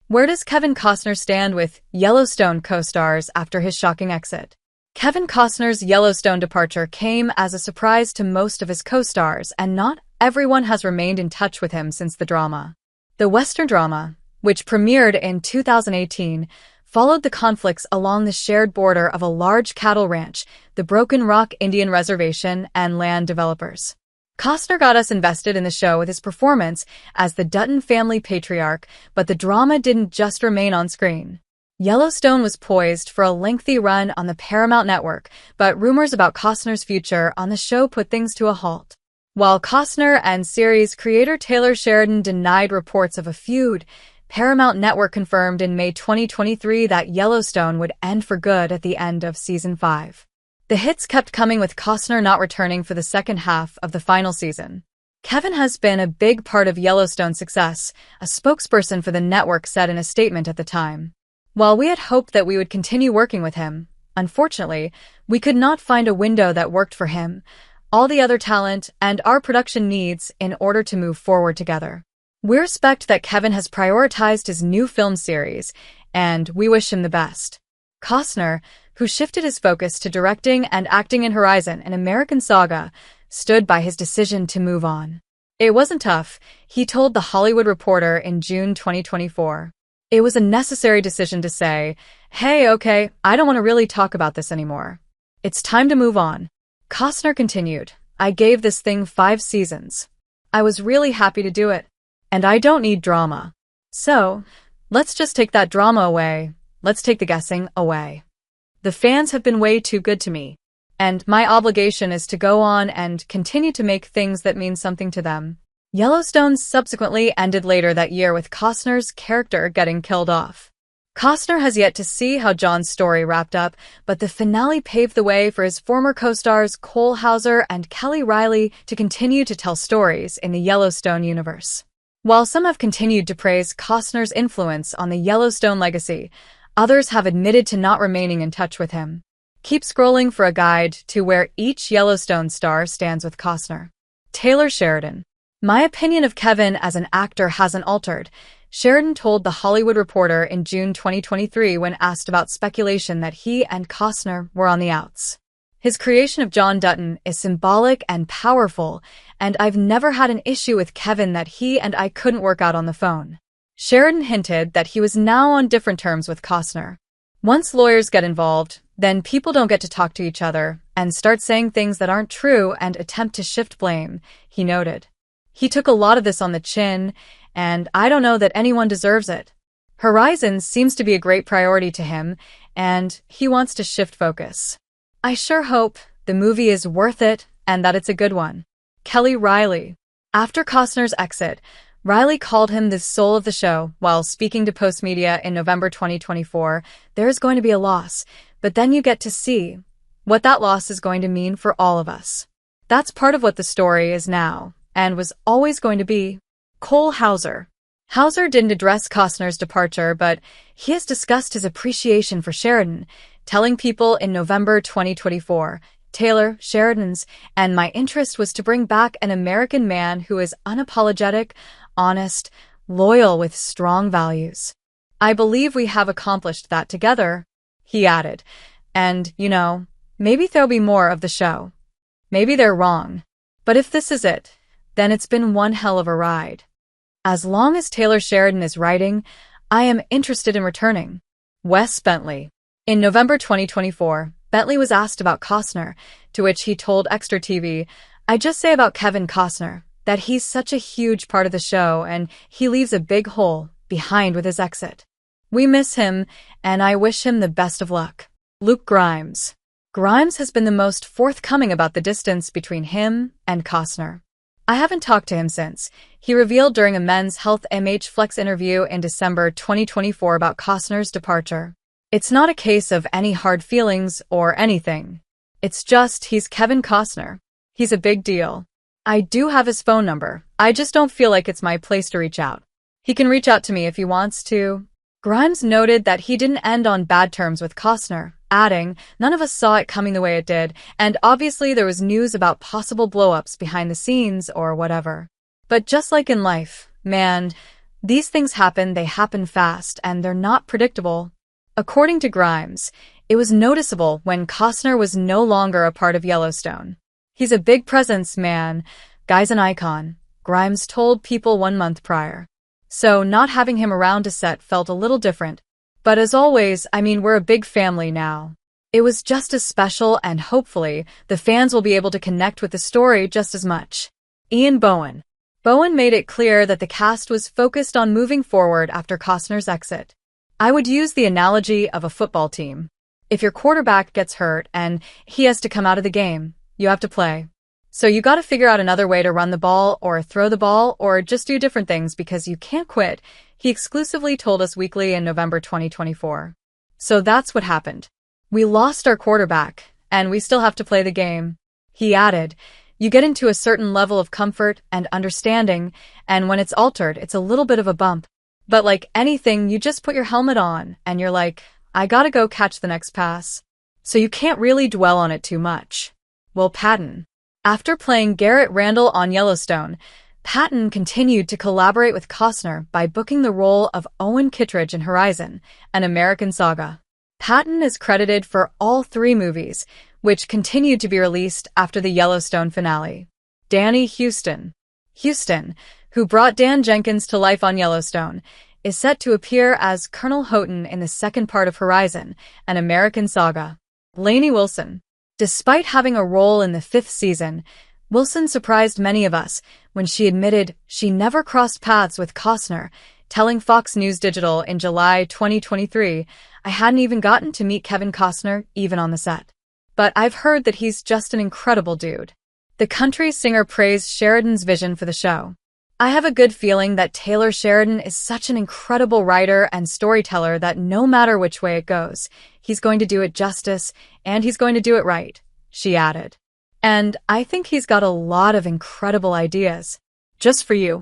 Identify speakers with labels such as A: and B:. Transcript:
A: Where does Kevin Costner stand with Yellowstone co-stars after his shocking exit? Kevin Costner's Yellowstone departure came as a surprise to most of his co-stars, and not everyone has remained in touch with him since the drama. The Western drama, which premiered in 2018, followed the conflicts along the shared border of a large cattle ranch, the Broken Rock Indian Reservation, and land developers. Costner got us invested in the show with his performance as the Dutton family patriarch, but the drama didn't just remain on screen. Yellowstone was poised for a lengthy run on the Paramount Network, but rumors about Costner's future on the show put things to a halt. While Costner and series creator Taylor Sheridan denied reports of a feud, Paramount Network confirmed in May 2023 that Yellowstone would end for good at the end of Season 5. The hits kept coming with Costner not returning for the second half of the final season. Kevin has been a big part of Yellowstone's success, a spokesperson for the network said in a statement at the time. While we had hoped that we would continue working with him, unfortunately, we could not find a window that worked for him, all the other talent, and our production needs in order to move forward together. We respect that Kevin has prioritized his new film series, and we wish him the best. Costner, who shifted his focus to directing and acting in Horizon and American Saga, stood by his decision to move on. It wasn't tough, he told The Hollywood Reporter in June 2024. It was a necessary decision to say, hey, okay, I don't want to really talk about this anymore. It's time to move on. Costner continued, I gave this thing 5 seasons. I was really happy to do it. And I don't need drama. So, let's just take that drama away. Let's take the guessing away. The fans have been way too good to me, and my obligation is to go on and continue to make things that mean something to them. Yellowstone subsequently ended later that year with Costner's character getting killed off. Costner has yet to see how John's story wrapped up, but the finale paved the way for his former co-stars Cole Hauser and Kelly Reilly to continue to tell stories in the Yellowstone universe. While some have continued to praise Costner's influence on the Yellowstone legacy, others have admitted to not remaining in touch with him. Keep scrolling for a guide to where each Yellowstone star stands with Costner. Taylor Sheridan. My opinion of Kevin as an actor hasn't altered, Sheridan told The Hollywood Reporter in June 2023 when asked about speculation that he and Costner were on the outs. His creation of John Dutton is symbolic and powerful, and I've never had an issue with Kevin that he and I couldn't work out on the phone. Sheridan hinted that he was now on different terms with Costner. Once lawyers get involved, then people don't get to talk to each other and start saying things that aren't true and attempt to shift blame, he noted. He took a lot of this on the chin, and I don't know that anyone deserves it. Horizon seems to be a great priority to him, and he wants to shift focus. I sure hope the movie is worth it and that it's a good one. Kelly Reilly. After Costner's exit, Reilly called him the soul of the show while speaking to Postmedia in November 2024. There's going to be a loss, but then you get to see what that loss is going to mean for all of us. That's part of what the story is now, and was always going to be. Cole Hauser. Hauser didn't address Costner's departure, but he has discussed his appreciation for Sheridan, telling People in November 2024, Taylor Sheridan's, and my interest was to bring back an American man who is unapologetic, honest, loyal with strong values. I believe we have accomplished that together, he added. And, maybe there'll be more of the show. Maybe they're wrong. But if this is it, then it's been one hell of a ride. As long as Taylor Sheridan is writing, I am interested in returning. Wes Bentley. In November 2024, Bentley was asked about Costner, to which he told Extra TV, I just say about Kevin Costner that he's such a huge part of the show and he leaves a big hole behind with his exit. We miss him, and I wish him the best of luck. Luke Grimes. Grimes has been the most forthcoming about the distance between him and Costner. I haven't talked to him since, he revealed during a Men's Health MH Flex interview in December 2024 about Costner's departure. It's not a case of any hard feelings or anything. It's just he's Kevin Costner. He's a big deal. I do have his phone number. I just don't feel like it's my place to reach out. He can reach out to me if he wants to. Grimes noted that he didn't end on bad terms with Costner, adding, none of us saw it coming the way it did, and obviously there was news about possible blow-ups behind the scenes or whatever. But just like in life, man, These things happen, they happen fast, and they're not predictable. According to Grimes, it was noticeable when Costner was no longer a part of Yellowstone. He's a big presence, man. Guy's an icon, Grimes told People 1 month prior. So not having him around to set felt a little different. But as always, we're a big family now. It was just as special, and hopefully, the fans will be able to connect with the story just as much. Ian Bohen. Bowen made it clear that the cast was focused on moving forward after Costner's exit. I would use the analogy of a football team. If your quarterback gets hurt and he has to come out of the game, you have to play. So you gotta figure out another way to run the ball or throw the ball or just do different things because you can't quit, he exclusively told Us Weekly in November 2024. So that's what happened. We lost our quarterback, and we still have to play the game. He added, you get into a certain level of comfort and understanding, and when it's altered, it's a little bit of a bump. But like anything, you just put your helmet on, and you're like, I gotta go catch the next pass. So you can't really dwell on it too much. Well, Patton. After playing Garrett Randall on Yellowstone, Patton continued to collaborate with Costner by booking the role of Owen Kittredge in Horizon, an American Saga. Patton is credited for all 3 movies, which continued to be released after the Yellowstone finale. Danny Huston, who brought Dan Jenkins to life on Yellowstone, is set to appear as Colonel Houghton in the second part of Horizon, an American Saga. Lainey Wilson. Despite having a role in the 5th season, Wilson surprised many of us when she admitted she never crossed paths with Costner, telling Fox News Digital in July 2023, I hadn't even gotten to meet Kevin Costner, even on the set. But I've heard that he's just an incredible dude. The country singer praised Sheridan's vision for the show. I have a good feeling that Taylor Sheridan is such an incredible writer and storyteller that no matter which way it goes, he's going to do it justice, and he's going to do it right, she added. And I think he's got a lot of incredible ideas. Just for you.